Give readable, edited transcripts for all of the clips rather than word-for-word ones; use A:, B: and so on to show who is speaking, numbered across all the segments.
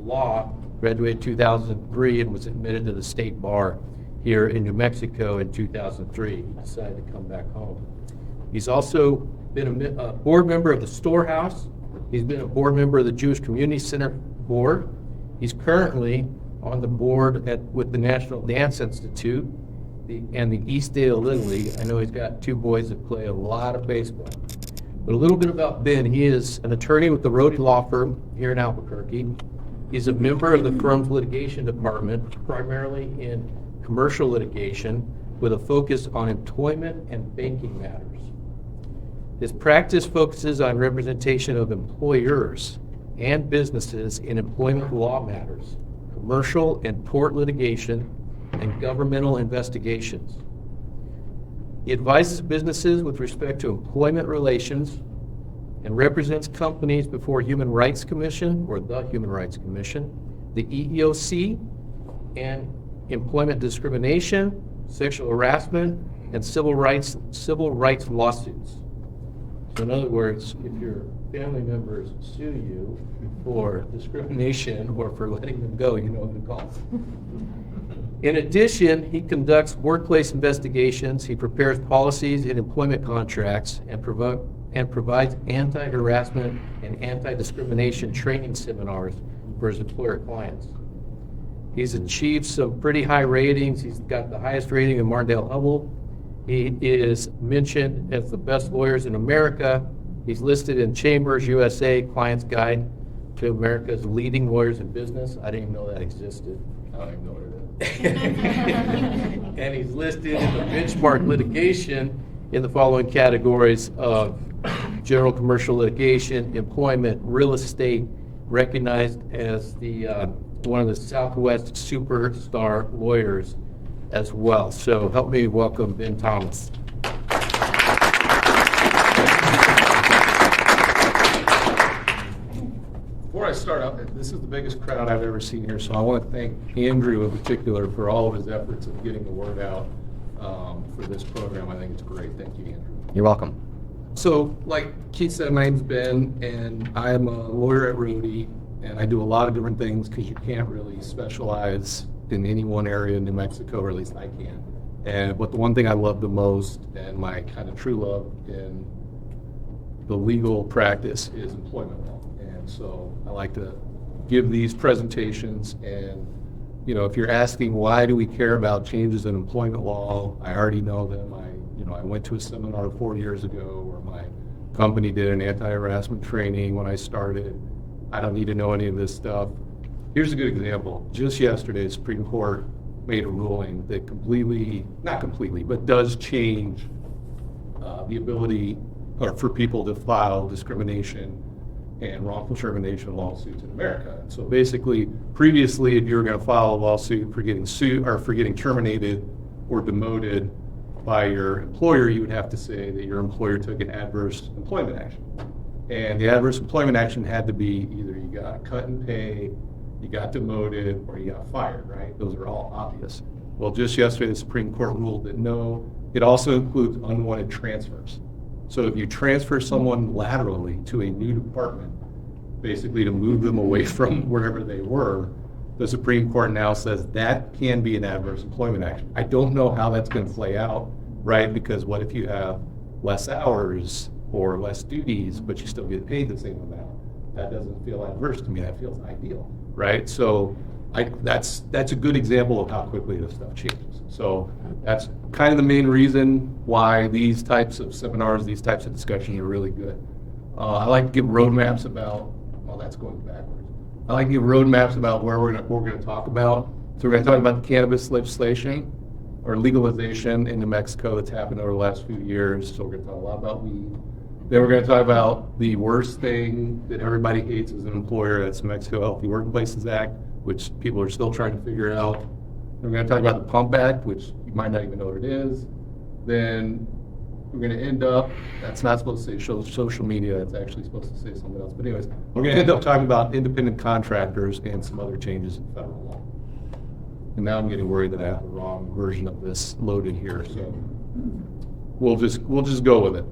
A: law, graduated 2003, and was admitted to the state bar here in New Mexico in 2003. He decided to come back home. He's also been a board member of the Storehouse. He's been a board member of the Jewish Community Center Board. He's currently on the board with the National Dance Institute and the Eastdale Little League. I know he's got two boys that play a lot of baseball. But a little bit about Ben. He is an attorney with the Rhodey Law Firm here in Albuquerque. He's a member of the firm's litigation department, primarily in commercial litigation, with a focus on employment and banking matters. His practice focuses on representation of employers and businesses in employment law matters, commercial and tort litigation, and governmental investigations. He advises businesses with respect to employment relations and represents companies before Human Rights Commission or the Human Rights Commission, the EEOC, and employment discrimination, sexual harassment, and civil rights lawsuits. So in other words, if your family members sue you for discrimination or for letting them go, you know who to call. In addition, he conducts workplace investigations, he prepares policies and employment contracts, and provides anti-harassment and anti-discrimination training seminars for his employer clients. He's achieved some pretty high ratings. He's got the highest rating in Martindale-Hubbell. He is mentioned as the best lawyers in America. He's listed in Chambers USA Client's Guide to America's Leading Lawyers in Business. I didn't even know that existed.
B: I don't even know what it is.
A: And he's listed in the benchmark litigation in the following categories of general commercial litigation, employment, real estate, recognized as the one of the Southwest superstar lawyers as well. So help me welcome Ben Thomas.
B: Before I start out, this is the biggest crowd I've ever seen here, so I want to thank Andrew in particular for all of his efforts of getting the word out for this program. I think it's great. Thank you, Andrew.
C: You're welcome.
B: So, like Keith said, my name's Ben, and I'm a lawyer at Rhodey, and I do a lot of different things because you can't really specialize in any one area in New Mexico, or at least I can. But the one thing I love the most, and my kind of true love in the legal practice, is employment law. And so I like to give these presentations, and if you're asking why do we care about changes in employment law, I already know them. I went to a seminar 4 years ago where my company did an anti-harassment training when I started. I don't need to know any of this stuff. Here's a good example. Just yesterday, the Supreme Court made a ruling that not completely, but does change the ability for people to file discrimination and wrongful termination lawsuits in America. And so basically, previously, if you were going to file a lawsuit for getting sued or for getting terminated or demoted by your employer, you would have to say that your employer took an adverse employment action. And the adverse employment action had to be either you got cut in pay, you got demoted, or you got fired, right? Those are all obvious. Well, just yesterday, the Supreme Court ruled that no, it also includes unwanted transfers. So if you transfer someone laterally to a new department, basically to move them away from wherever they were, the Supreme Court now says that can be an adverse employment action. I don't know how that's going to play out, right? Because what if you have less hours or less duties, but you still get paid the same amount? That doesn't feel adverse to me. That feels ideal, right? So that's a good example of how quickly this stuff changes. So that's kind of the main reason why these types of seminars, these types of discussions are really good. I like to give roadmaps about, that's going backwards. I like to give roadmaps about what we're going to talk about. So we're going to talk about the cannabis legislation or legalization in New Mexico that's happened over the last few years. So we're going to talk a lot about weed. Then we're going to talk about the worst thing that everybody hates as an employer, that's the Mexico Healthy Workplaces Act, which people are still trying to figure out. Then we're going to talk about the Pump Act, which you might not even know what it is. Then we're going to end up, that's not supposed to say social media, it's actually supposed to say something else. But anyways, we're going to end up talking about independent contractors and some other changes in federal law. And now I'm getting worried that I have the wrong version of this loaded here. So we'll just go with it.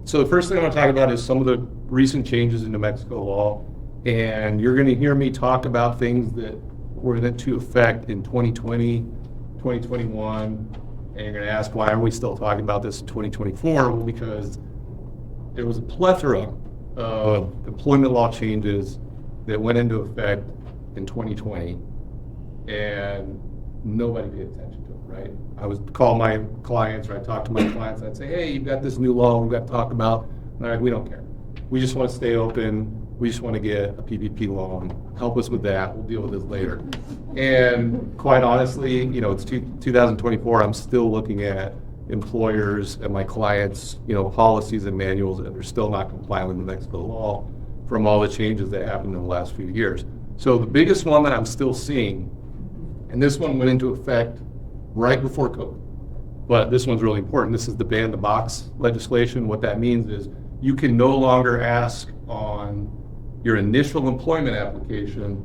B: So the first thing I want to talk about is some of the recent changes in New Mexico law. And you're going to hear me talk about things that were into effect in 2020, 2021, and you're going to ask, why are we still talking about this in 2024? Well, because there was a plethora of employment law changes that went into effect in 2020, and nobody paid attention to it, right? I would call my clients, or I'd talk to my clients, and I'd say, hey, you've got this new law we've got to talk about. And they're like, we don't care. We just want to stay open. We just want to get a PPP loan. Help us with that. We'll deal with this later. And quite honestly, it's 2024. I'm still looking at employers and my clients, policies and manuals, and they're still not complying with New Mexico law from all the changes that happened in the last few years. So the biggest one that I'm still seeing, and this one went into effect right before COVID, but this one's really important. This is the ban the box legislation. What that means is you can no longer ask on your initial employment application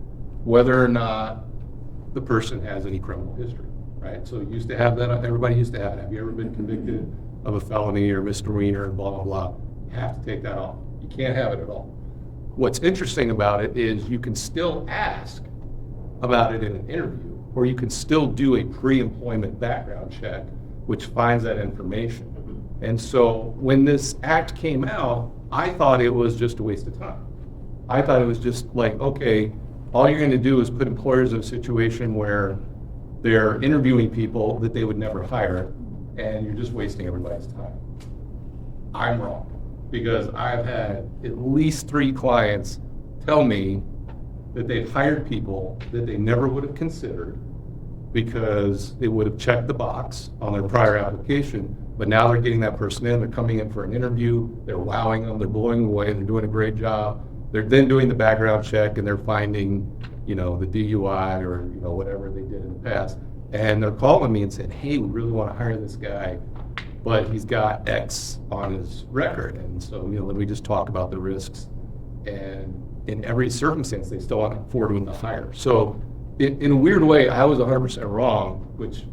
B: whether or not the person has any criminal history, right? So you used to have that, everybody used to have it. Have you ever been convicted of a felony or misdemeanor, blah, blah, blah? You have to take that off. You can't have it at all. What's interesting about it is you can still ask about it in an interview, or you can still do a pre-employment background check, which finds that information. And so when this act came out, I thought it was just a waste of time. I thought it was just like, okay, all you're going to do is put employers in a situation where they're interviewing people that they would never hire, and you're just wasting everybody's time. I'm wrong, because I've had at least 3 clients tell me that they've hired people that they never would have considered because they would have checked the box on their prior application, but now they're getting that person in, they're coming in for an interview, they're wowing them, they're blowing them away, they're doing a great job. They're then doing the background check and they're finding, the DUI or, whatever they did in the past. And they're calling me and saying, hey, we really want to hire this guy, but he's got X on his record. And so, let me just talk about the risks. And in every circumstance, they still want to afford him to hire. So in a weird way, I was 100% wrong, which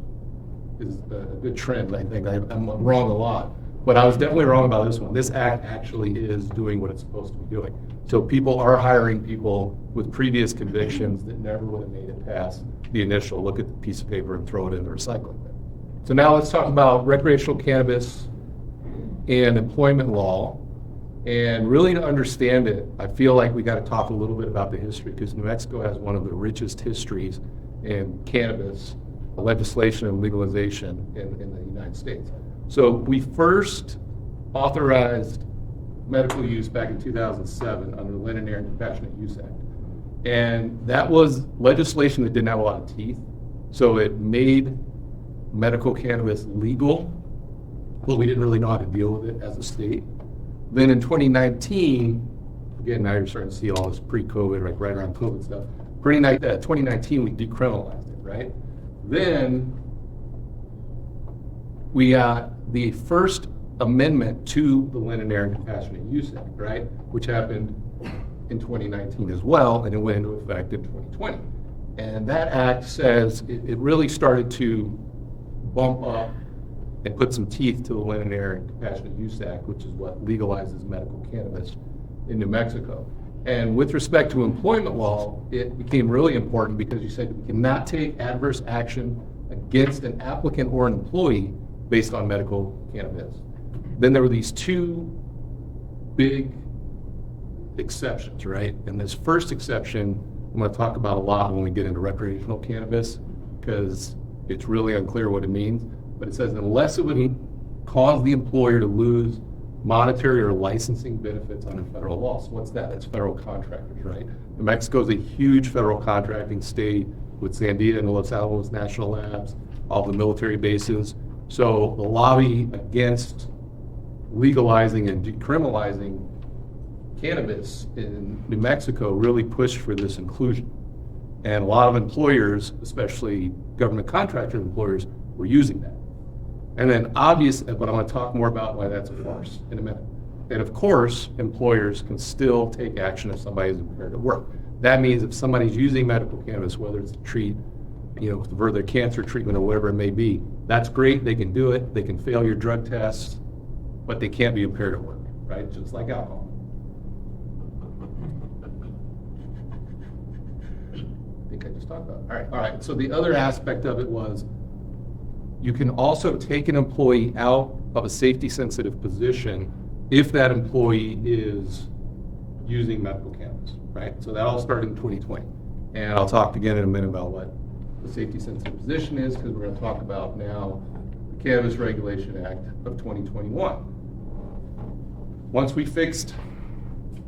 B: is a good trend. I think I'm wrong a lot. But I was definitely wrong about this one. This act actually is doing what it's supposed to be doing. So people are hiring people with previous convictions that never would have made it past the initial look at the piece of paper and throw it in the recycling bin. So now let's talk about recreational cannabis and employment law. And really to understand it, I feel like we got to talk a little bit about the history, because New Mexico has one of the richest histories in cannabis legislation and legalization in the United States. So we first authorized medical use back in 2007 under the Linen and Compassionate Use Act. And that was legislation that didn't have a lot of teeth. So it made medical cannabis legal, but we didn't really know how to deal with it as a state. Then in 2019, again, now you're starting to see all this pre-COVID, like right around COVID stuff. 2019, we decriminalized it, right? Then we got the first amendment to the Linen and Compassionate Use Act, right? Which happened in 2019 as well, and it went into effect in 2020. And that act says it really started to bump up and put some teeth to the Linen and Compassionate Use Act, which is what legalizes medical cannabis in New Mexico. And with respect to employment law, it became really important because you said we cannot take adverse action against an applicant or an employee based on medical cannabis. Then there were these 2 big exceptions, right? And this first exception, I'm going to talk about a lot when we get into recreational cannabis, because it's really unclear what it means. But it says unless it would cause the employer to lose monetary or licensing benefits under federal law. So what's that? That's federal contractors, right? New Mexico is a huge federal contracting state with Sandia and Los Alamos National Labs, all the military bases. So the lobby against legalizing and decriminalizing cannabis in New Mexico really pushed for this inclusion. And a lot of employers, especially government contractor employers, were using that. And then obviously, but I'm going to talk more about why that's a farce in a minute. And of course, employers can still take action if somebody is impaired at work. That means if somebody's using medical cannabis, whether it's to treat, for their cancer treatment or whatever it may be, that's great. They can do it. They can fail your drug tests, but they can't be impaired at work, right? Just like alcohol. think I just talked about it. All right. So the other aspect of it was you can also take an employee out of a safety-sensitive position if that employee is using medical cannabis, right? So that all started in 2020. And I'll talk again in a minute about what the safety-sensitive position is, because we're going to talk about now the Cannabis Regulation Act of 2021. Once we fixed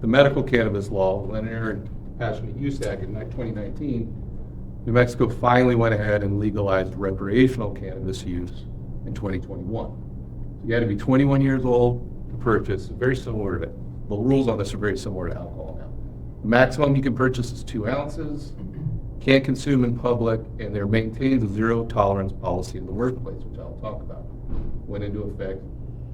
B: the medical cannabis law, Linear and Compassionate Use Act in 2019, New Mexico finally went ahead and legalized recreational cannabis use in 2021. So you had to be 21 years old to purchase, very similar to it. The rules on this are very similar to alcohol now. The maximum you can purchase is 2 ounces, can't consume in public, and there maintains a zero tolerance policy in the workplace, which I'll talk about. Went into effect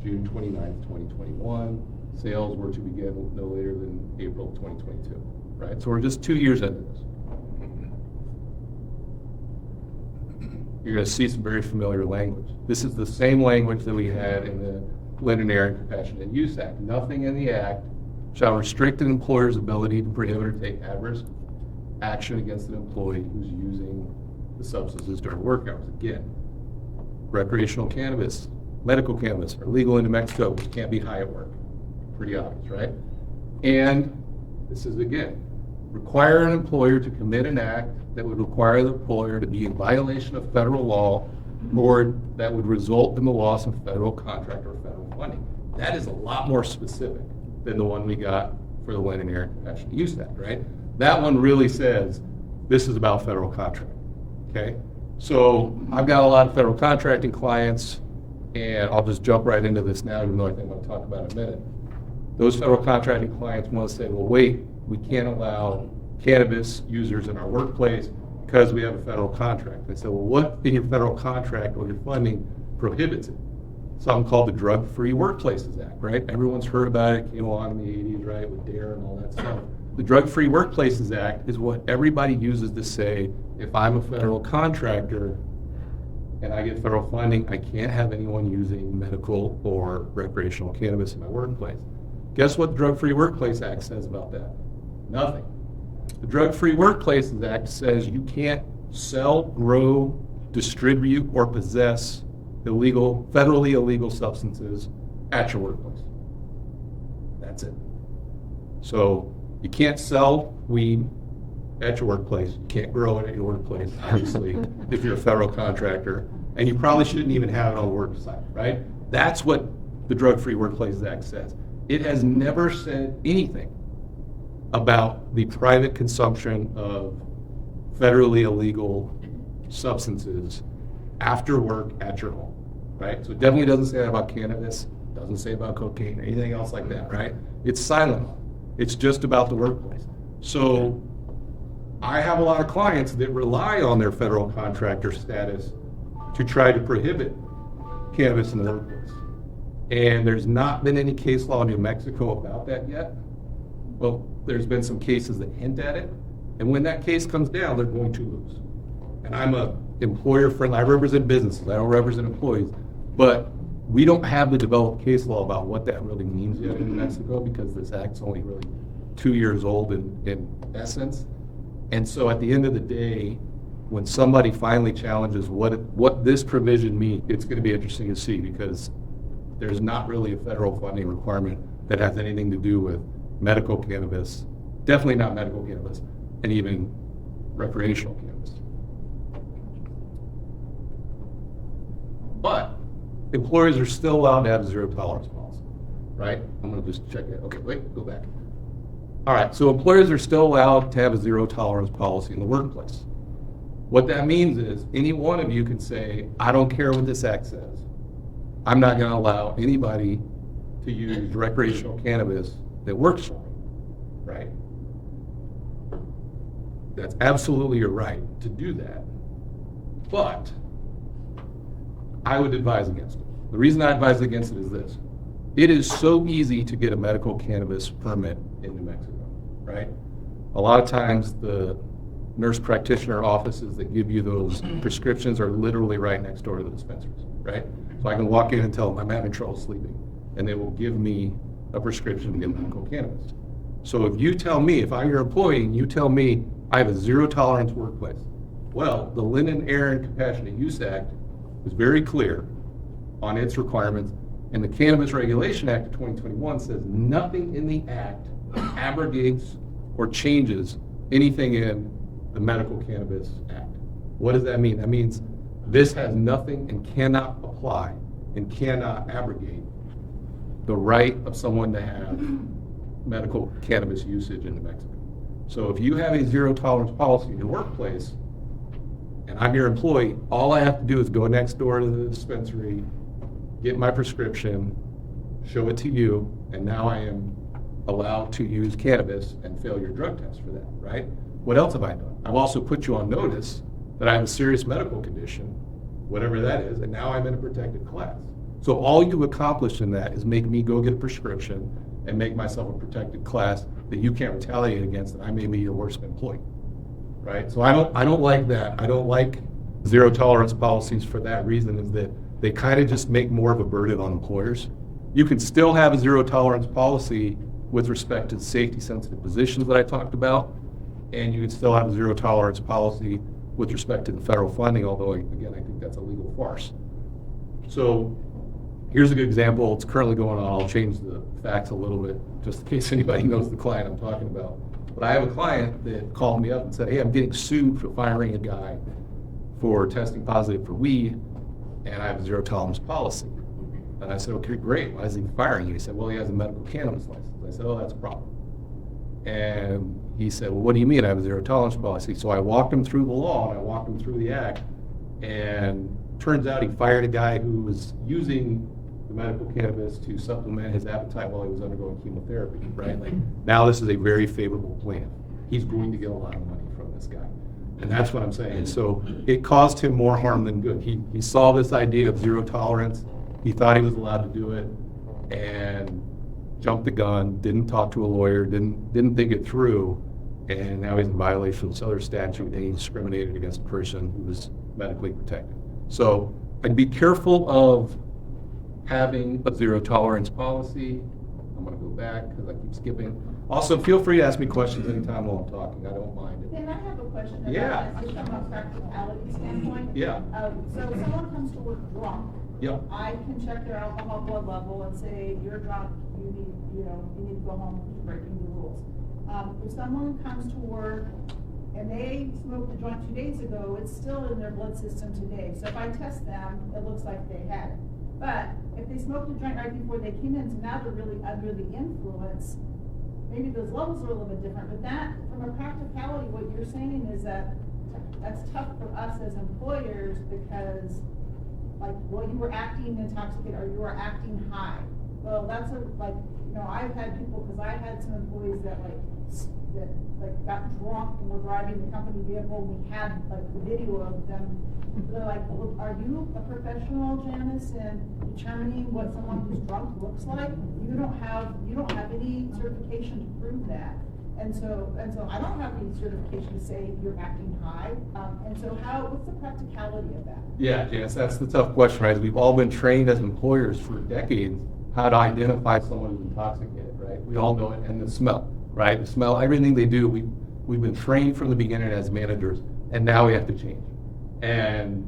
B: June 29th, 2021. Sales were to begin no later than April 2022, right? So we're just 2 years into this. You're going to see some very familiar language. This is the same language that we had in the Linear and Compassionate Use Act. Nothing in the act shall restrict an employer's ability to prohibit or take adverse action against an employee who's using the substances during work hours. Again, recreational cannabis, medical cannabis are legal in New Mexico, which can't be high at work. Pretty obvious, right? And this is, again, require an employer to commit an act that would require the employer to be in violation of federal law or that would result in the loss of federal contract or federal funding. That is a lot more specific than the one we got for the Linear and Compassionate Use Act, right? That one really says this is about federal contract, okay? So I've got a lot of federal contracting clients, and I'll just jump right into this now, even though I think I'm going to talk about it in a minute. Those federal contracting clients want to say, well, wait, we can't allow cannabis users in our workplace because we have a federal contract. They say, well, what in your federal contract or your funding prohibits it? Something called the Drug-Free Workplaces Act, right? Everyone's heard about it. It came along in the 80s, right, with DARE and all that stuff. The Drug-Free Workplaces Act is what everybody uses to say, if I'm a federal contractor and I get federal funding, I can't have anyone using medical or recreational cannabis in my workplace. Guess what the Drug-Free Workplace Act says about that? Nothing. The Drug-Free Workplaces Act says you can't sell, grow, distribute, or possess federally illegal substances at your workplace. That's it. So you can't sell weed at your workplace. You can't grow it at your workplace, obviously, if you're a federal contractor. And you probably shouldn't even have it on the work site, right? That's what the Drug-Free Workplaces Act says. It has never said anything about the private consumption of federally illegal substances after work at your home, right? So it definitely doesn't say that about cannabis, doesn't say about cocaine or anything else like that, right? It's silent. It's just about the workplace. So I have a lot of clients that rely on their federal contractor status to try to prohibit cannabis in the workplace. And there's not been any case law in New Mexico about that yet. Well, there's been some cases that hint at it. And when that case comes down, they're going to lose. And I'm a employer friendly, I represent businesses, I don't represent employees. But we don't have the developed case law about what that really means yet in New Mexico because this act's only really 2 years old in essence. And so at the end of the day, when somebody finally challenges what this provision means, it's going to be interesting to see because there's not really a federal funding requirement that has anything to do with medical cannabis, definitely not medical cannabis, and even recreational cannabis. But employers are still allowed to have a zero tolerance policy, right? I'm going to just check it. Okay, wait, go back. All right, so employers are still allowed to have a zero tolerance policy in the workplace. What that means is any one of you can say, I don't care what this act says. I'm not going to allow anybody to use recreational cannabis that works for me, right? That's absolutely your right to do that. But I would advise against it. The reason I advise against it is this. It is so easy to get a medical cannabis permit in New Mexico, right? A lot of times the nurse practitioner offices that give you those prescriptions are literally right next door to the dispensaries, right? So I can walk in and tell them I'm having trouble sleeping, and they will give me a prescription to get medical cannabis. So if you tell me, if I'm your employee and you tell me, I have a zero tolerance workplace. Well, the Linen, Air, and Compassionate Use Act was very clear on its requirements, and the Cannabis Regulation Act of 2021 says nothing in the act abrogates or changes anything in the Medical Cannabis Act. What does that mean? That means this has nothing and cannot apply and cannot abrogate the right of someone to have medical cannabis usage in New Mexico. So if you have a zero tolerance policy in your workplace, and I'm your employee, all I have to do is go next door to the dispensary, get my prescription, show it to you, and now I am allowed to use cannabis and fail your drug test for that, right? What else have I done? I've also put you on notice that I have a serious medical condition, whatever that is, and now I'm in a protected class. So all you accomplish in that is make me go get a prescription and make myself a protected class that you can't retaliate against, and I may be your worst employee, right? So I don't like that. I don't like zero tolerance policies for that reason, is that they kind of just make more of a burden on employers. You can still have a zero tolerance policy with respect to the safety sensitive positions that I talked about, and you can still have a zero tolerance policy with respect to the federal funding, although again, I think that's a legal farce. So here's a good example. It's currently going on. I'll change the facts a little bit just in case anybody knows the client I'm talking about. But I have a client that called me up and said, hey, I'm getting sued for firing a guy for testing positive for weed, and I have a zero tolerance policy. And I said, okay, great. Why is he firing you? He said, well, he has a medical cannabis license. I said, oh, that's a problem. And he said, well, what do you mean I have a zero tolerance policy? So I walked him through the law and I walked him through the act, and turns out he fired a guy who was using the medical cannabis to supplement his appetite while he was undergoing chemotherapy, right? Like, now this is a very favorable plan. He's going to get a lot of money from this guy. And that's what I'm saying. So it caused him more harm than good. He saw this idea of zero tolerance. He thought he was allowed to do it and jumped the gun, didn't talk to a lawyer, didn't think it through, and now he's in violation of this other statute, and he discriminated against a person who was medically protected. So I'd be careful of having a zero tolerance policy. I'm going to go back because I keep skipping. Also, feel free to ask me questions anytime while I'm talking. I don't mind it.
C: Then I have a question about
B: Yeah.
C: this, just from a practicality standpoint.
B: Yeah.
C: So if someone comes to work drunk,
B: Yep.
C: I can check their alcohol blood level and say, you're drunk, you need to go home, you're breaking the rules. If someone comes to work and they smoked a joint 2 days ago, it's still in their blood system today. So if I test them, it looks like they had it. But if they smoked a joint right before they came in, so now they're really under the influence, maybe those levels are a little bit different. But that, from a practicality, what you're saying is that that's tough for us as employers because, like, well, you were acting intoxicated or you were acting high. Well, that's I've had people, because I had some employees that got drunk and were driving the company vehicle. We had like the video of them. They're like, well, are you a professional, Janice, in determining what someone who's drunk looks like? You don't have any certification to prove that. And so I don't have any certification to say you're acting high. And so what's the practicality of that?
B: Yeah, Janice, that's the tough question, right? We've all been trained as employers for decades how to identify someone who's intoxicated, right? We all know it, and the smell, right? The smell, everything they do, we've been trained from the beginning as managers, and now we have to change. And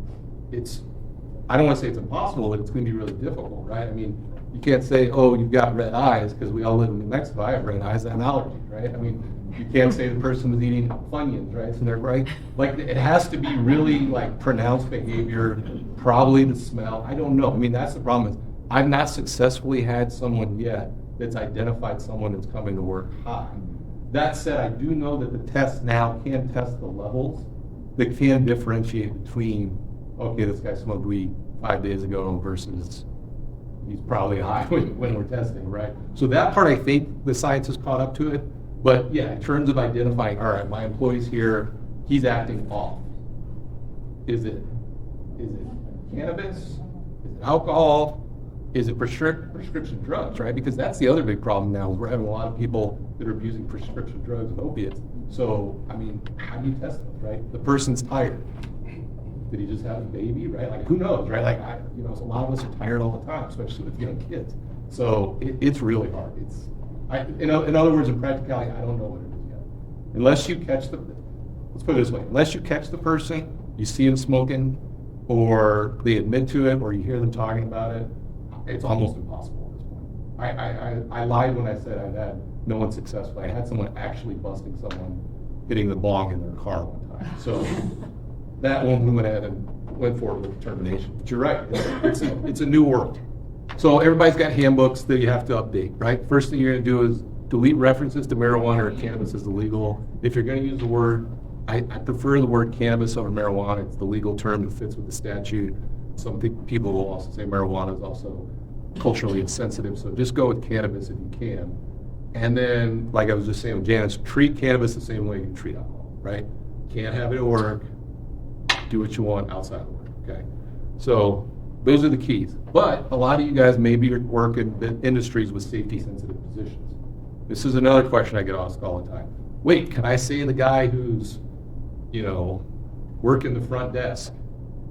B: I don't want to say it's impossible, but it's going to be really difficult, right? I mean, you can't say, oh, you've got red eyes, because we all live in New Mexico. I have red eyes, I have allergies, right? I mean, you can't say the person was eating Funyuns, right? So they're right. Like, it has to be really like pronounced behavior, probably the smell. I don't know. I mean, that's the problem is I've not successfully had someone yet that's identified someone that's coming to work high. That said, I do know that the test now can test the levels that can differentiate between, okay, this guy smoked weed 5 days ago versus he's probably high when we're testing, right? So that part, I think the science has caught up to it. But yeah, in terms of identifying, all right, my employee's here, he's acting off. Is it cannabis? Is it alcohol? Is it prescription drugs, right? Because that's the other big problem now. We're having a lot of people that are abusing prescription drugs and opiates. So, I mean, how do you test them, right? The person's tired. Did he just have a baby, right? Like, who knows, right? Like, so a lot of us are tired all the time, especially with young kids. So it's really hard. In other words, in practicality, I don't know what it is yet. Unless you catch let's put it this way, unless you catch the person, you see them smoking, or they admit to it, or you hear them talking about it, it's almost impossible at this point. I lied when I said I've had no one successful. I had someone actually busting someone hitting the bong in their car one time. So that one we went ahead and went forward with termination. But you're right, it's a new world. So everybody's got handbooks that you have to update, right? First thing you're gonna do is delete references to marijuana or cannabis as illegal. If you're gonna use the word, I prefer the word cannabis over marijuana. It's the legal term that fits with the statute. Some people will also say marijuana is also culturally insensitive, so just go with cannabis if you can. And then, like I was just saying with Janice, treat cannabis the same way you treat alcohol, right? Can't have it at work, do what you want outside of work, okay? So those are the keys. But a lot of you guys maybe work in industries with safety-sensitive positions. This is another question I get asked all the time. Wait, can I say the guy who's, working the front desk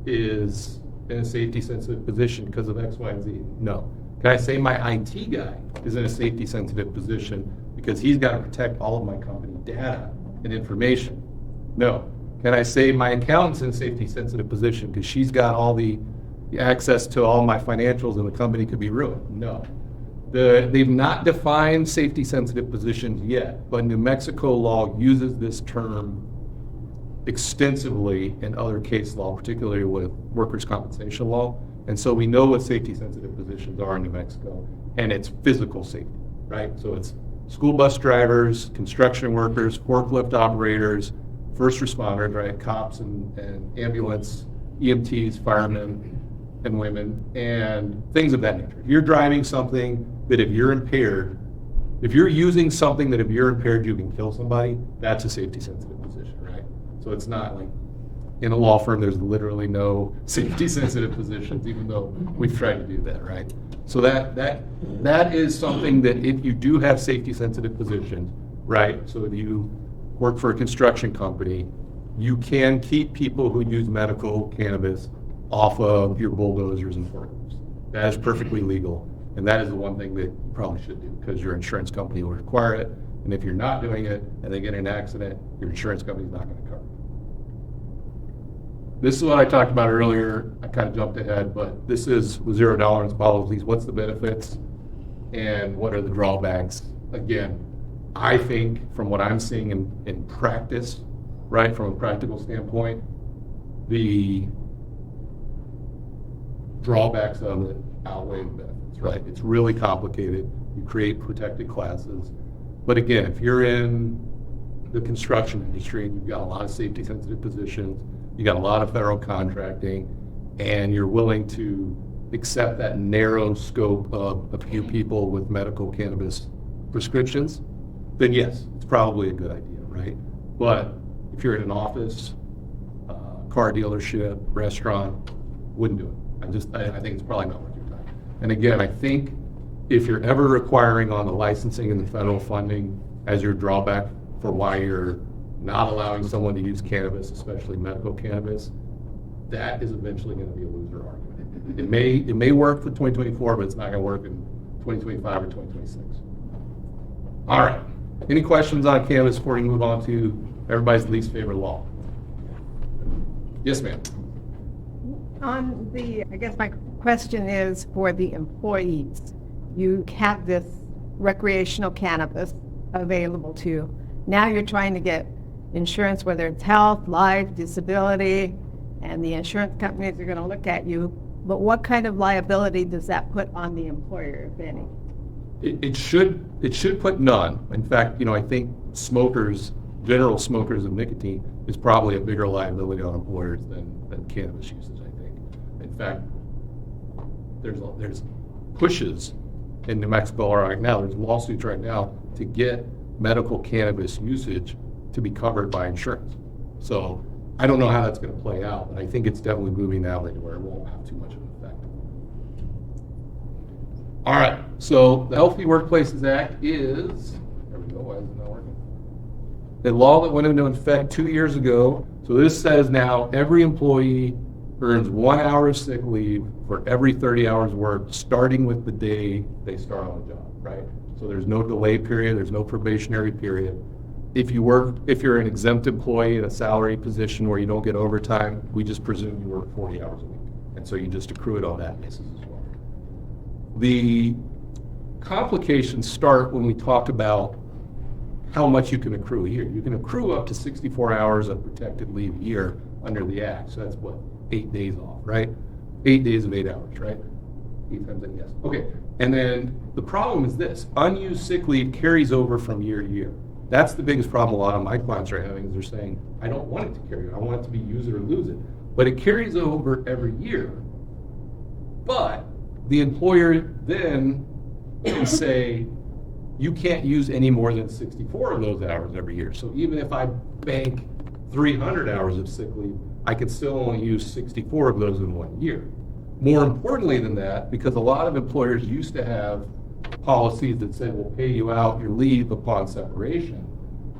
B: is in a safety-sensitive position because of X, Y, and Z? No. Can I say my IT guy is in a safety-sensitive position because he's got to protect all of my company data and information? No. Can I say my accountant's in a safety-sensitive position because she's got all the access to all my financials and the company could be ruined? No. They've not defined safety-sensitive positions yet, but New Mexico law uses this term extensively in other case law, particularly with workers' compensation law. And so we know what safety-sensitive positions are in New Mexico, and it's physical safety, right? So it's school bus drivers, construction workers, forklift operators, first responders, right? Cops and ambulance, EMTs, firemen, and women, and things of that nature. If you're driving something that if you're impaired, if you're using something that if you're impaired you can kill somebody, that's a safety-sensitive position, right? So it's not like in a law firm there's literally no safety-sensitive positions, even though we've tried to do that, right? So that is something that if you do have safety-sensitive positions, right? So if you work for a construction company, you can keep people who use medical cannabis off of your bulldozers and forklifts. That is perfectly legal, and that is the one thing that you probably should do because your insurance company will require it, and if you're not doing it and they get in an accident, your insurance company's not going to cover it. This is what I talked about earlier. I kind of jumped ahead, but this is with $0 policies. What's the benefits and what are the drawbacks? Again, I think from what I'm seeing in practice, right, from a practical standpoint, the drawbacks of it outweigh the benefits, right? It's really complicated. You create protected classes. But again, if you're in the construction industry and you've got a lot of safety-sensitive positions, you got a lot of federal contracting, and you're willing to accept that narrow scope of a few people with medical cannabis prescriptions, then yes, it's probably a good idea, right? But if you're in an office, car dealership, restaurant, wouldn't do it. I think it's probably not worth your time. And again, I think if you're ever requiring on the licensing and the federal funding as your drawback for why you're not allowing someone to use cannabis, especially medical cannabis, that is eventually going to be a loser argument. It may work for 2024, but it's not going to work in 2025 or 2026. All right. Any questions on cannabis before we move on to everybody's least favorite law? Yes, ma'am.
D: I guess my question is for the employees. You have this recreational cannabis available to you. Now you're trying to get insurance, whether it's health, life, disability, and the insurance companies are going to look at you. But what kind of liability does that put on the employer, if any?
B: It should put none. In fact, I think general smokers of nicotine is probably a bigger liability on employers than cannabis usage, I think. In fact, there's pushes in New Mexico right now, there's lawsuits right now to get medical cannabis usage to be covered by insurance. So I don't know how that's going to play out, but I think it's definitely moving that way to where it won't have too much of an effect. All right, so the Healthy Workplaces Act is, there we go, why is it not working? The law that went into effect 2 years ago. So this says now every employee earns 1 hour of sick leave for every 30 hours worked, starting with the day they start on the job, right? So there's no delay period, there's no probationary period. if you're an exempt employee in a salary position where you don't get overtime, we just presume you work 40 hours a week. And so you just accrue it on that basis as well. The complications start when we talk about how much you can accrue a year. You can accrue up to 64 hours of protected leave a year under the Act. So that's what, 8 days off, right? 8 days of 8 hours, right? 8 times 8, yes. Okay. And then the problem is this: unused sick leave carries over from year to year. That's the biggest problem a lot of my clients are having, is they're saying, I don't want it to carry over. I want it to be use it or lose it. But it carries over every year. But the employer then can say, you can't use any more than 64 of those hours every year. So even if I bank 300 hours of sick leave, I could still only use 64 of those in 1 year. More importantly than that, because a lot of employers used to have policies that said, we'll pay you out your leave upon separation,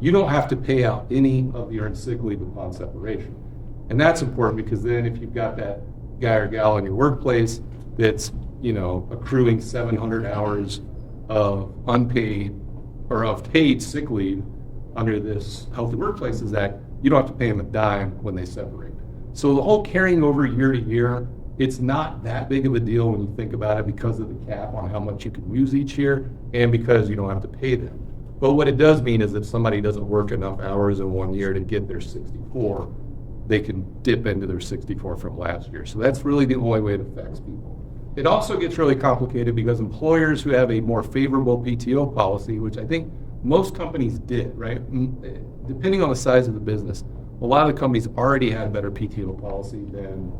B: you don't have to pay out any of your earned sick leave upon separation. And that's important, because then if you've got that guy or gal in your workplace that's, accruing 700 hours of unpaid or of paid sick leave under this Healthy Workplaces Act, you don't have to pay them a dime when they separate. So the whole carrying over year to year, it's not that big of a deal when you think about it, because of the cap on how much you can use each year and because you don't have to pay them. But what it does mean is if somebody doesn't work enough hours in 1 year to get their 64, they can dip into their 64 from last year. So that's really the only way it affects people. It also gets really complicated because employers who have a more favorable PTO policy, which I think most companies did, right? Depending on the size of the business, a lot of the companies already had a better PTO policy than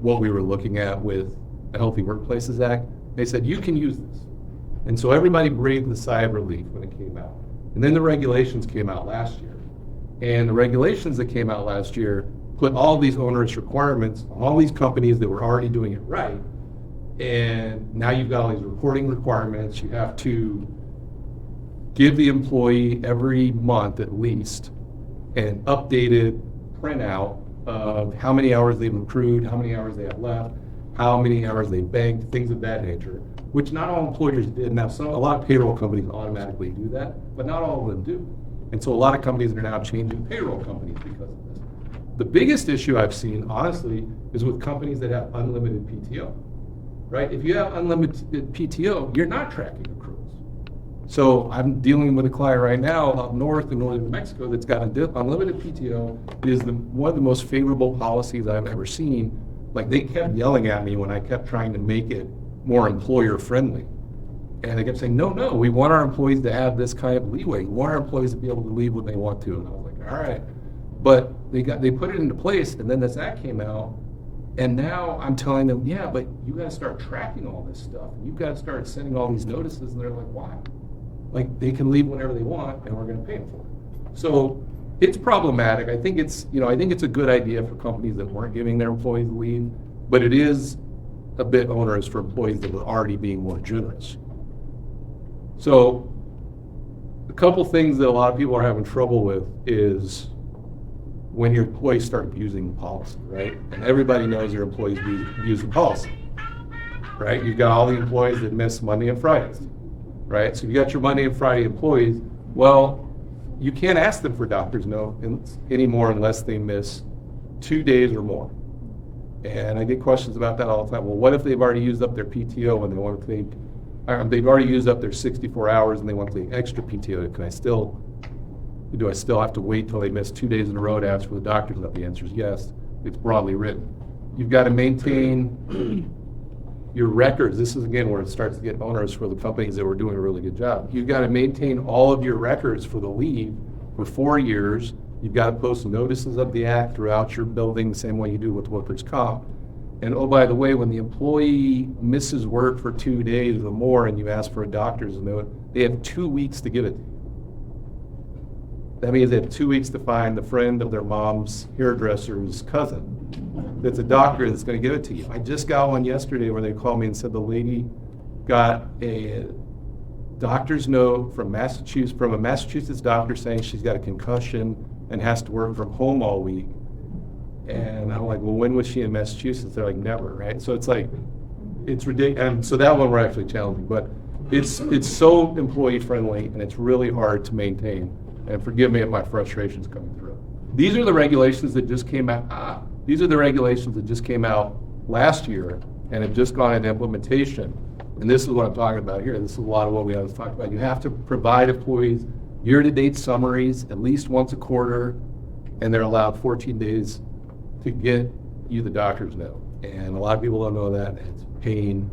B: what we were looking at with the Healthy Workplaces Act. They said, you can use this. And so everybody breathed a sigh of relief when it came out. And then the regulations came out last year. And the regulations that came out last year put all these onerous requirements on all these companies that were already doing it right. And now you've got all these reporting requirements. You have to give the employee every month at least an updated printout of how many hours they've accrued, how many hours they have left, how many hours they banked, things of that nature, which not all employers did. Now, a lot of payroll companies automatically do that, but not all of them do. And so a lot of companies are now changing payroll companies because of this. The biggest issue I've seen, honestly, is with companies that have unlimited PTO, right? If you have unlimited PTO, you're not tracking accruals. So I'm dealing with a client right now up north in northern New Mexico that's got unlimited PTO. It is one of the most favorable policies I've ever seen. Like, they kept yelling at me when I kept trying to make it more employer friendly. And they kept saying, no, we want our employees to have this kind of leeway. We want our employees to be able to leave when they want to. And I was like, all right. But they put it into place, and then this act came out, and now I'm telling them, yeah, but you got to start tracking all this stuff. You've got to start sending all these notices, and they're like, why? Like, they can leave whenever they want, and we're going to pay them for it. So it's problematic. I think it's a good idea for companies that weren't giving their employees leave, but it is a bit onerous for employees that were already being more generous. So a couple things that a lot of people are having trouble with is when your employees start abusing the policy, right? And everybody knows your employees abuse the policy, right? You've got all the employees that miss Monday and Fridays, right? So you got your Monday and Friday employees. Well, you can't ask them for doctor's note anymore unless they miss 2 days or more. And I get questions about that all the time. Well, what if they've already used up their PTO and they want to take, they've already used up their 64 hours and they want to take extra PTO? Do I still have to wait till they miss 2 days in a row to ask for the doctor's note? The answer is yes. It's broadly written. You've got to maintain your records. This is, again, where it starts to get onerous for the companies that were doing a really good job. You've got to maintain all of your records for the leave for 4 years. You've got to post notices of the act throughout your building, the same way you do with workers' comp. And oh, by the way, when the employee misses work for 2 days or more and you ask for a doctor's note, they have 2 weeks to give it to you. That means they have 2 weeks to find the friend of their mom's hairdresser's cousin that's a doctor that's going to give it to you. I just got one yesterday where they called me and said the lady got a doctor's note from a Massachusetts doctor saying she's got a concussion and has to work from home all week. And I'm like, well, when was she in Massachusetts? They're like, never, right? So it's like, it's ridiculous. And so that one we're actually challenging, but it's so employee friendly and it's really hard to maintain. And forgive me if my frustration's coming through. These are the regulations that just came out. These are the regulations that just came out last year and have just gone into implementation. And this is what I'm talking about here. This is a lot of what we always talk about. You have to provide employees year-to-date summaries at least once a quarter, and they're allowed 14 days to get you the doctor's note. And a lot of people don't know that. It's a pain.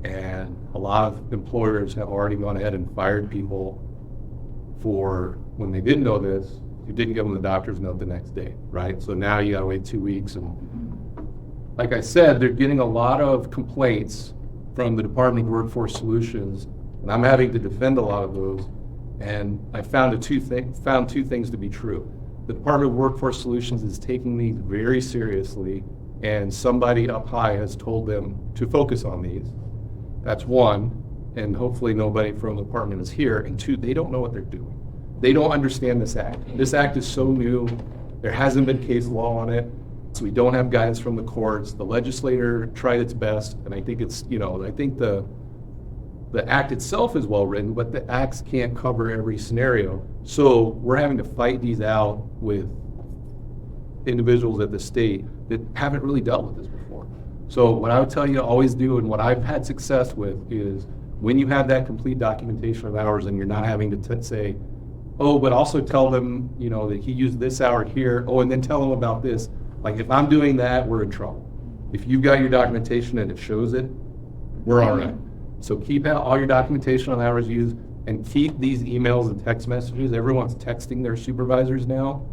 B: And a lot of employers have already gone ahead and fired people for when they didn't know this, you didn't give them the doctor's note the next day, right? So now you gotta wait 2 weeks. And like I said, they're getting a lot of complaints from the Department of Workforce Solutions, and I'm having to defend a lot of those. And I found two things to be true. The Department of Workforce Solutions is taking these very seriously, and somebody up high has told them to focus on these. That's one, and hopefully nobody from the department is here. And two, they don't know what they're doing. They don't understand this act. This act is so new. There hasn't been case law on it, so we don't have guidance from the courts. The legislature tried its best, and I think it's, I think the act itself is well written, but the acts can't cover every scenario. So we're having to fight these out with individuals at the state that haven't really dealt with this before. So what I would tell you to always do, and what I've had success with, is when you have that complete documentation of hours and you're not having to say, oh, but also tell them, that he used this hour here, oh, and then tell them about this. Like, if I'm doing that, we're in trouble. If you've got your documentation and it shows it, we're all right. So keep out all your documentation on hours used, and keep these emails and text messages. Everyone's texting their supervisors now.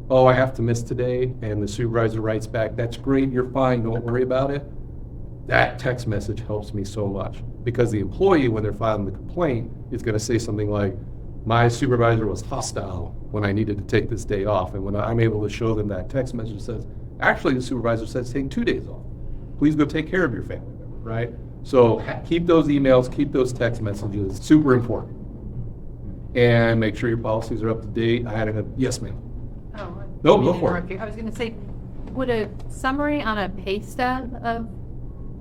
B: Oh, I have to miss today, and the supervisor writes back, that's great, you're fine, don't worry about it. That text message helps me so much, because the employee, when they're filing the complaint, is going to say something like, my supervisor was hostile when I needed to take this day off. And when I'm able to show them that text message says, actually the supervisor says take 2 days off. Please go take care of your family member, right? So keep those emails, keep those text messages, super important. And make sure your policies are up to date. Yes, ma'am.
E: Oh,
B: No, go for it.
E: I was going to say, would a summary on a pay stub of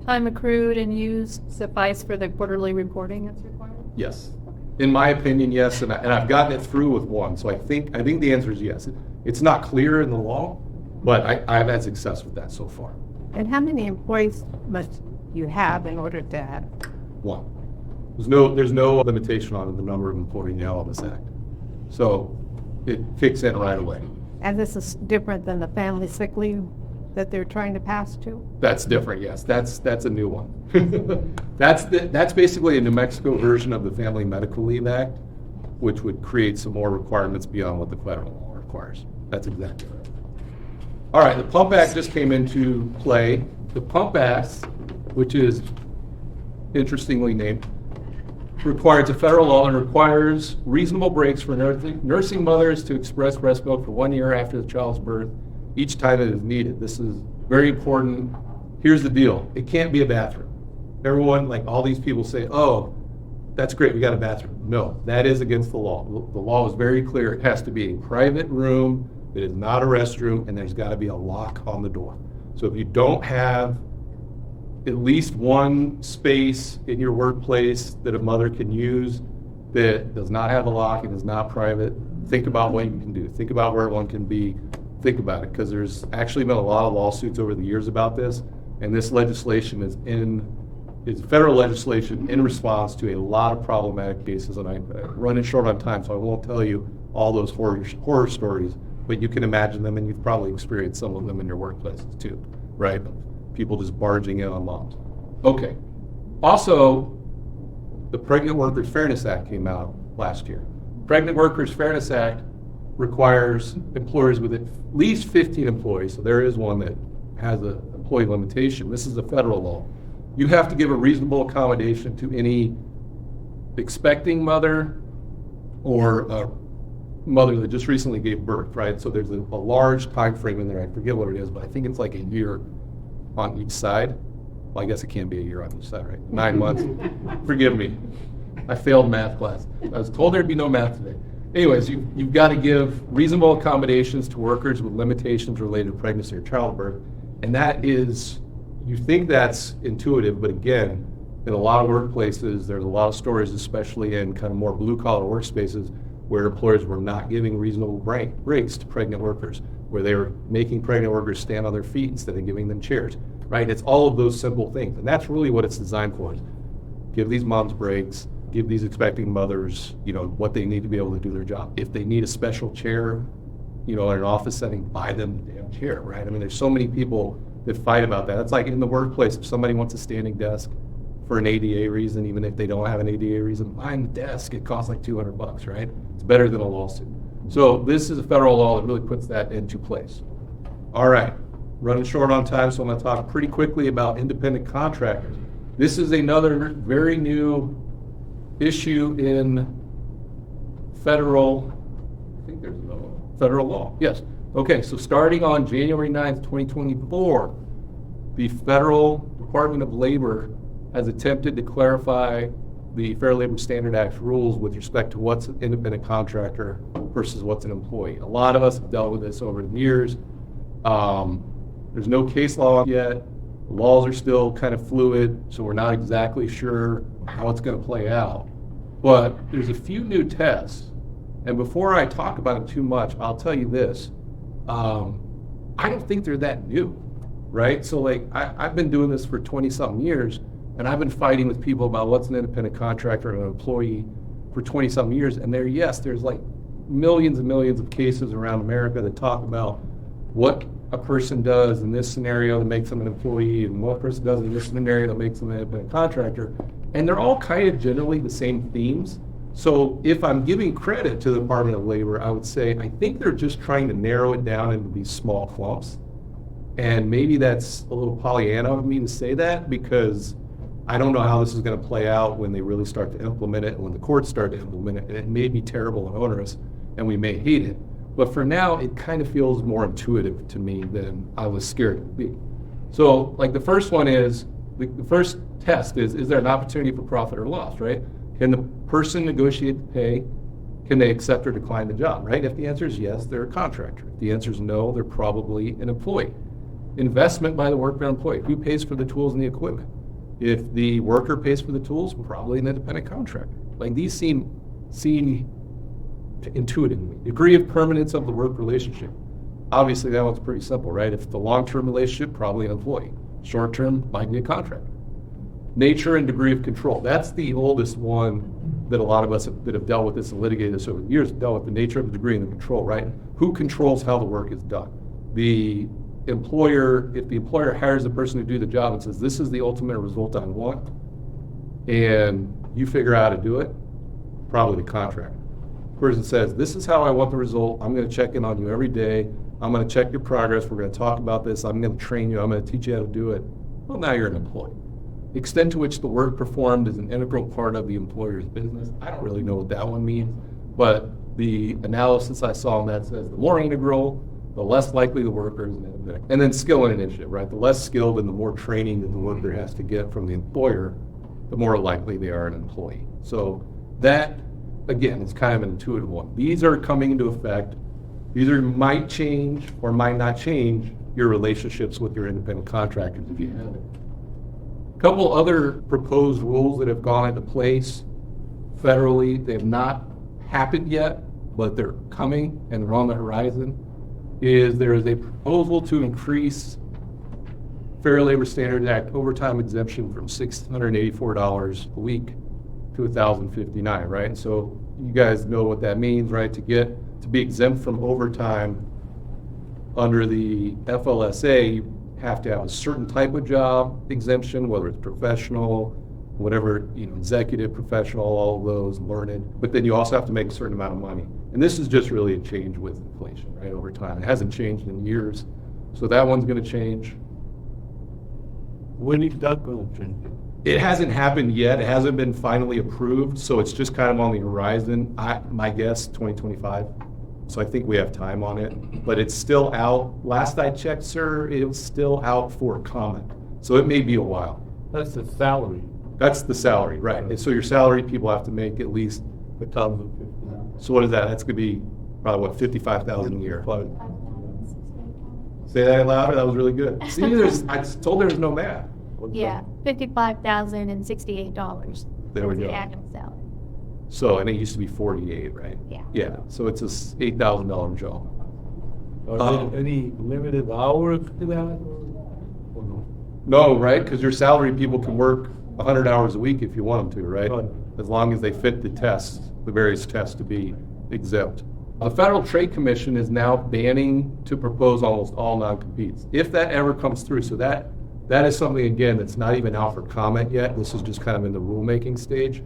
E: time accrued and used suffice for the quarterly reporting that's required?
B: Yes. In my opinion, yes, and I've gotten it through with one, so I think the answer is yes. It's not clear in the law, but I've had success with that so far.
D: And how many employees must you have in order to have?
B: One. There's no limitation on the number of employees now on this act, so it kicks in right away.
D: And this is different than the family sick leave that they're trying to pass to?
B: That's different, yes. That's a new one. That's basically a New Mexico version of the Family Medical Leave Act, which would create some more requirements beyond what the federal law requires. That's exactly right. All right, the Pump Act just came into play. The Pump Act, which is interestingly named, it's a federal law and requires reasonable breaks for nursing mothers to express breast milk for 1 year after the child's birth, each time it is needed. This is very important. Here's the deal. It can't be a bathroom. Everyone, like all these people say, oh, that's great, we got a bathroom. No, that is against the law. The law is very clear. It has to be a private room. It is not a restroom, and there's got to be a lock on the door. So if you don't have at least one space in your workplace that a mother can use that does not have a lock and is not private, think about what you can do. Think about where one can be. Think about it, because there's actually been a lot of lawsuits over the years about this, and this legislation is federal legislation in response to a lot of problematic cases, and I'm running short on time, so I won't tell you all those horror stories, but you can imagine them, and you've probably experienced some of them in your workplaces too, right? People just barging in on moms. Okay. Also, the Pregnant Workers Fairness Act came out last year. Pregnant Workers Fairness Act requires employers with at least 15 employees, so there is one that has an employee limitation. This is a federal law. You have to give a reasonable accommodation to any expecting mother or a mother that just recently gave birth, right? So there's a large time frame in there. I forget what it is, but I think it's like a year on each side. Well, I guess it can't be a year on each side, right? 9 months. Forgive me. I failed math class. I was told there'd be no math today. Anyways, you've got to give reasonable accommodations to workers with limitations related to pregnancy or childbirth. And that is, you think that's intuitive, but again, in a lot of workplaces, there's a lot of stories, especially in kind of more blue-collar workspaces, where employers were not giving reasonable breaks to pregnant workers, where they were making pregnant workers stand on their feet instead of giving them chairs, right? It's all of those simple things, and that's really what it's designed for. Give these moms breaks, give these expecting mothers, what they need to be able to do their job. If they need a special chair, in an office setting, buy them the damn chair, right? I mean, there's so many people that fight about that. It's like in the workplace, if somebody wants a standing desk for an ADA reason, even if they don't have an ADA reason, buying the desk, it costs like $200, right? It's better than a lawsuit. So this is a federal law that really puts that into place. All right, running short on time, so I'm going to talk pretty quickly about independent contractors. This is another very new issue in federal law. Yes. Okay, so starting on January 9th, 2024, the Federal Department of Labor has attempted to clarify the Fair Labor Standard Act rules with respect to what's an independent contractor versus what's an employee. A lot of us have dealt with this over the years. There's no case law yet. The laws are still kind of fluid, so we're not exactly sure how it's going to play out. But there's a few new tests, and before I talk about it too much, I'll tell you this. I don't think they're that new, right? So I've been doing this for 20-something years, and I've been fighting with people about what's an independent contractor and an employee for 20-something years, and there's like millions and millions of cases around America that talk about what a person does in this scenario that makes them an employee and what a person does in this scenario that makes them an independent contractor, and they're all kind of generally the same themes. So if I'm giving credit to the Department of Labor, I would say I think they're just trying to narrow it down into these small clumps. And maybe that's a little Pollyanna of me to say that, because I don't know how this is going to play out when they really start to implement it and when the courts start to implement it. And it may be terrible and onerous, and we may hate it. But for now, it kind of feels more intuitive to me than I was scared it would be. So the first one is, the first test is there an opportunity for profit or loss, right? Can the person negotiate the pay? Can they accept or decline the job, right? If the answer is yes, they're a contractor. If the answer is no, they're probably an employee. Investment by the worker and employee. Who pays for the tools and the equipment? If the worker pays for the tools, probably an independent contractor. These seem intuitive to me. Degree of permanence of the work relationship. Obviously, that one's pretty simple, right? If it's a long-term relationship, probably an employee. Short-term, might be a contractor. Nature and degree of control. That's the oldest one that a lot of us that have dealt with this and litigated this over the years have dealt with, the nature of the degree and the control, right? Who controls how the work is done? The employer, if the employer hires the person to do the job and says, this is the ultimate result I want, and you figure out how to do it, probably the contractor. The person says, this is how I want the result. I'm going to check in on you every day. I'm going to check your progress. We're going to talk about this. I'm going to train you. I'm going to teach you how to do it. Well, now you're an employee. The extent to which the work performed is an integral part of the employer's business. I don't really know what that one means, but the analysis I saw on that says the more integral, the less likely the worker is an independent. And then skill and initiative, right? The less skilled and the more training that the worker has to get from the employer, the more likely they are an employee. So that, again, is kind of an intuitive one. These are coming into effect. These might change or might not change your relationships with your independent contractors if you have it. A couple other proposed rules that have gone into place federally, they have not happened yet, but they're coming and they're on the horizon, is there is a proposal to increase Fair Labor Standards Act overtime exemption from $684 a week to $1,059, right? So you guys know what that means, right? To be exempt from overtime under the FLSA, you have to have a certain type of job exemption, whether it's professional, whatever, executive, professional, all of those, learned. But then you also have to make a certain amount of money. And this is just really a change with inflation, right, over time. It hasn't changed in years. So that one's going to change.
A: When is that going to change?
B: It hasn't happened yet. It hasn't been finally approved. So it's just kind of on the horizon. My guess, 2025. So I think we have time on it, but it's still out. Last I checked, sir, it was still out for comment. So it may be a while.
A: That's the salary.
B: That's the salary, right. And so your salary people have to make at least
A: $1,050.
B: So what is that? That's going to be probably, what, $55,000 a year? Say that louder. That was really good. See, I told there was no math.
F: Yeah, $55,068.
B: There we
F: is the
B: go.
F: annual salary.
B: So, and it used to be 48, right?
D: Yeah.
B: Yeah, so it's a $8,000 job.
F: Are there any limited hours to that? Or no?
B: No, right, because your salary people can work 100 hours a week if you want them to, right?
F: Right.
B: As long as they fit the tests, the various tests to be exempt. The Federal Trade Commission is now banning to propose almost all non-competes, if that ever comes through. So that is something, again, that's not even out for comment yet. This is just kind of in the rulemaking stage.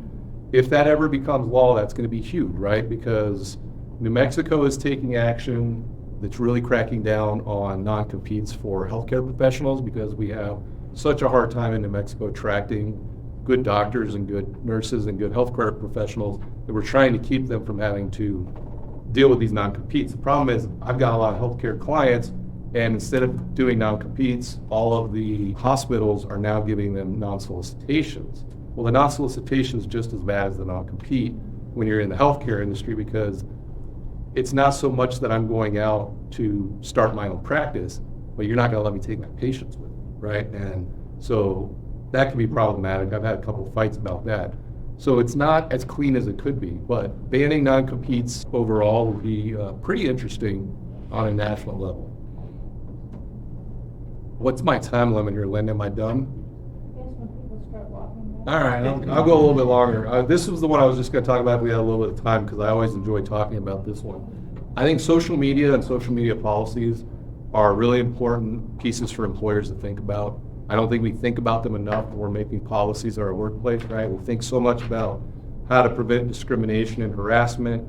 B: If that ever becomes law, that's going to be huge, right? Because New Mexico is taking action that's really cracking down on non-competes for healthcare professionals because we have such a hard time in New Mexico attracting good doctors and good nurses and good healthcare professionals that we're trying to keep them from having to deal with these non-competes. The problem is I've got a lot of healthcare clients, and instead of doing non-competes, all of the hospitals are now giving them non-solicitations. Well, the non-solicitation is just as bad as the non-compete when you're in the healthcare industry because it's not so much that I'm going out to start my own practice, but you're not going to let me take my patients with me, right? And so that can be problematic. I've had a couple of fights about that. So it's not as clean as it could be, but banning non-competes overall would be pretty interesting on a national level. What's my time limit here, Linda? Am I done? All right, I'll go a little bit longer. This was the one I was just going to talk about if we had a little bit of time because I always enjoy talking about this one. I think social media and social media policies are really important pieces for employers to think about. I don't think we think about them enough when we're making policies at our workplace, right? We think so much about how to prevent discrimination and harassment.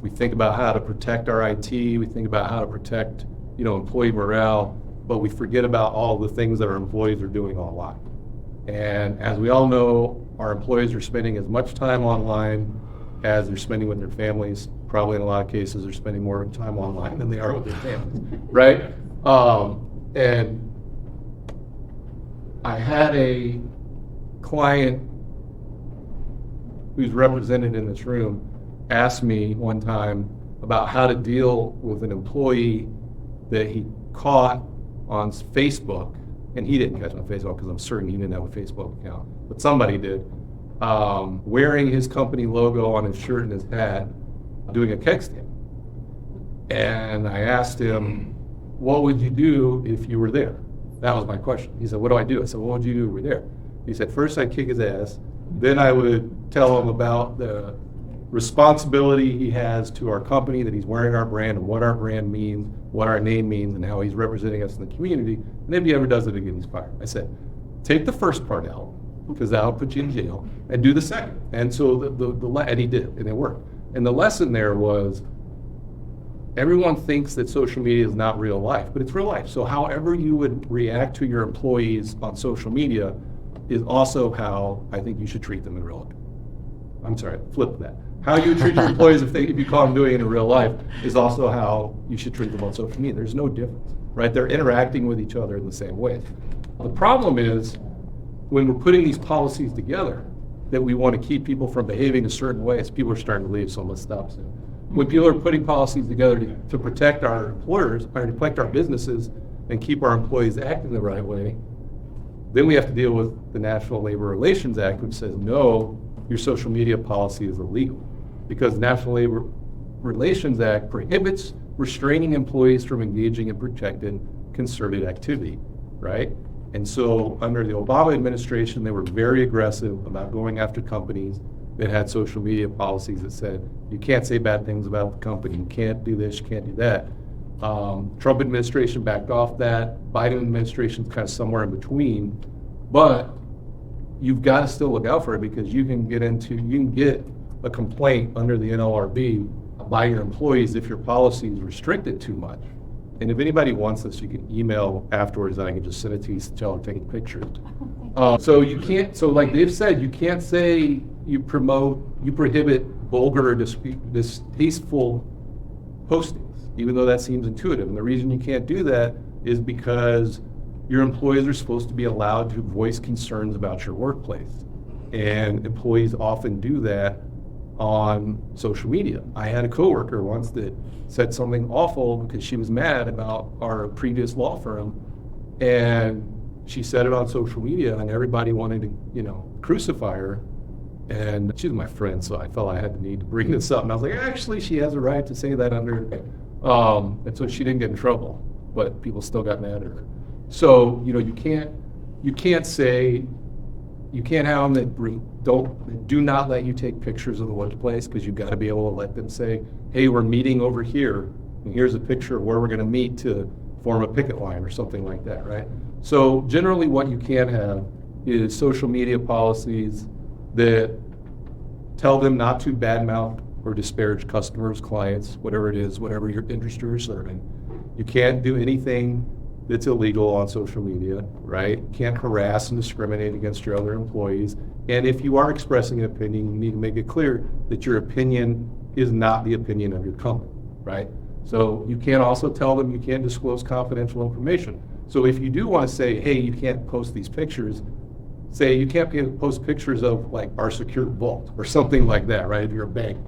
B: We think about how to protect our IT. We think about how to protect, employee morale, but we forget about all the things that our employees are doing online. And as we all know, our employees are spending as much time online as they're spending with their families. Probably in a lot of cases, they're spending more time online than they are with their families, right? And I had a client who's represented in this room ask me one time about how to deal with an employee that he caught on Facebook, and he didn't catch on Facebook because I'm certain he didn't have a Facebook account, but somebody did, wearing his company logo on his shirt and his hat, doing a keg stand. And I asked him, what would you do if you were there? That was my question. He said, what do I do? I said, what would you do if you were there? He said, first I'd kick his ass, then I would tell him about the responsibility he has to our company, that he's wearing our brand and what our brand means, what our name means, and how he's representing us in the community. And if he ever does it again, he's fired. I said, take the first part out, because that'll put you in jail, and do the second. And so and he did, and it worked. And the lesson there was, everyone thinks that social media is not real life, but it's real life. So however you would react to your employees on social media is also how I think you should treat them in real life. I'm sorry, flip that. How you treat your employees if you call them doing it in real life is also how you should treat them on social media. There's no difference, right? They're interacting with each other in the same way. The problem is when we're putting these policies together that we want to keep people from behaving a certain way, as people are starting to leave, so let's stop soon. When people are putting policies together to protect our employers, or to protect our businesses and keep our employees acting the right way, then we have to deal with the National Labor Relations Act, which says, no, your social media policy is illegal. Because the National Labor Relations Act prohibits restraining employees from engaging in protected concerted activity, right? And so under the Obama administration, they were very aggressive about going after companies that had social media policies that said, you can't say bad things about the company, you can't do this, you can't do that. Trump administration backed off that. Biden administration's kind of somewhere in between. But you've got to still look out for it because you can get a complaint under the NLRB by your employees if your policy is restricted too much. And if anybody wants this, you can email afterwards and I can just send it to you to tell them taking pictures. So you can't, so like they've said, you can't say you prohibit vulgar or distasteful postings, even though that seems intuitive. And the reason you can't do that is because your employees are supposed to be allowed to voice concerns about your workplace. And employees often do that on social media. I had a coworker once that said something awful because she was mad about our previous law firm, and she said it on social media and everybody wanted to, crucify her. And she's my friend, so I felt I had the need to bring this up. And I was like, actually, she has a right to say that under, and so she didn't get in trouble, but people still got mad at her. So, you know, you can't say, you can't have them that do not let you take pictures of the workplace, because you've got to be able to let them say, hey, we're meeting over here, and here's a picture of where we're going to meet to form a picket line or something like that, right? So generally what you can have is social media policies that tell them not to badmouth or disparage customers, clients, whatever it is, whatever your industry you're serving. You can't do anything that's illegal on social media, right? You can't harass and discriminate against your other employees. And if you are expressing an opinion, you need to make it clear that your opinion is not the opinion of your company, right? So you can't also tell them you can't disclose confidential information. So if you do want to say, hey, you can't post these pictures, say you can't post pictures of like our secured vault or something like that, right? If you're a bank.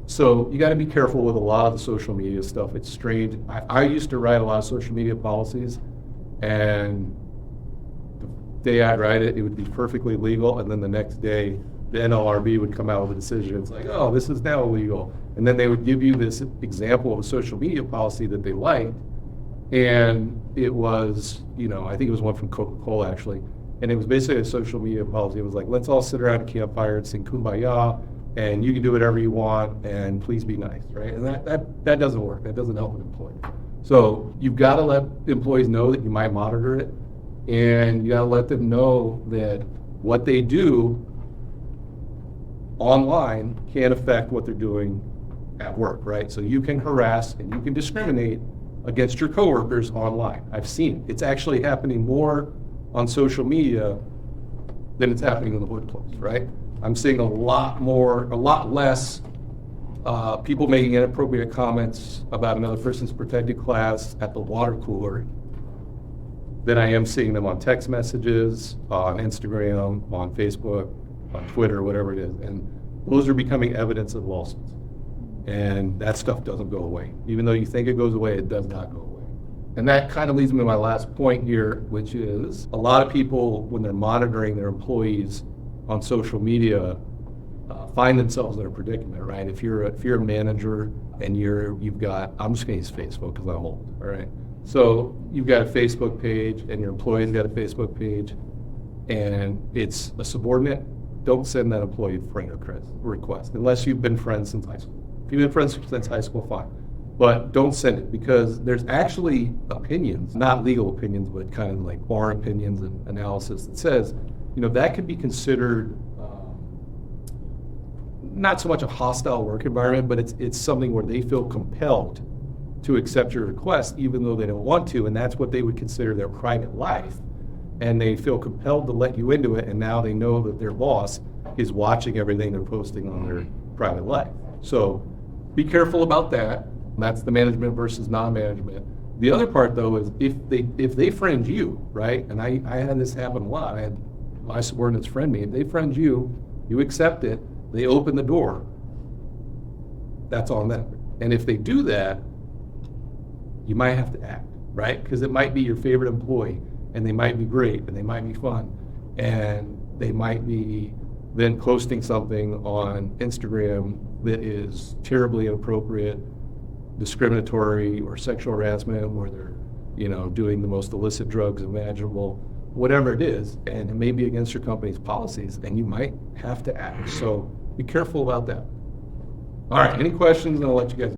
B: So you got to be careful with a lot of the social media stuff. It's strange. I used to write a lot of social media policies, and the day I'd write it, it would be perfectly legal, and then the next day, the NLRB would come out with a decision. It's like, oh, this is now illegal. And then they would give you this example of a social media policy that they liked, and it was, you know, I think it was one from Coca-Cola actually, and it was basically a social media policy. It was like, let's all sit around a campfire and sing Kumbaya, and you can do whatever you want, and please be nice, right? And that doesn't work. That doesn't help an employee. So you've got to let employees know that you might monitor it, and you got to let them know that what they do online can affect what they're doing at work, right? So you can harass and you can discriminate against your coworkers online. I've seen it. It's actually happening more on social media than it's happening in the workplace, right? I'm seeing a lot less people making inappropriate comments about another person's protected class at the water cooler than I am seeing them on text messages, on Instagram, on Facebook, on Twitter, whatever it is. And those are becoming evidence of lawsuits. And that stuff doesn't go away. Even though you think it goes away, it does not go away. And that kind of leads me to my last point here, which is a lot of people, when they're monitoring their employees on social media, find themselves in a predicament, right? If you're a manager and you've got, I'm just going to use Facebook because I'm old, all right? So you've got a Facebook page and your employee's got a Facebook page, and it's a subordinate. Don't send that employee a friend request unless you've been friends since high school. If you've been friends since high school, fine. But don't send it, because there's actually opinions, not legal opinions, but kind of like bar opinions and analysis that says, you know, that could be considered not so much a hostile work environment, but it's something where they feel compelled to accept your request even though they don't want to, and that's what they would consider their private life. And they feel compelled to let you into it, and now they know that their boss is watching everything they're posting on their private life. So be careful about that. That's the management versus non-management. The other part, though, is if they friend you, right? And I had this happen a lot. I had my subordinates friend me. If they friend you, you accept it, they open the door, that's on them. And if they do that, you might have to act, right? Because it might be your favorite employee, and they might be great, and they might be fun, and they might be then posting something on Instagram that is terribly inappropriate, discriminatory, or sexual harassment, where they're, you know, doing the most illicit drugs imaginable, whatever it is, and it may be against your company's policies, and you might have to act. So be careful about that. All right, any questions, and I'll let you guys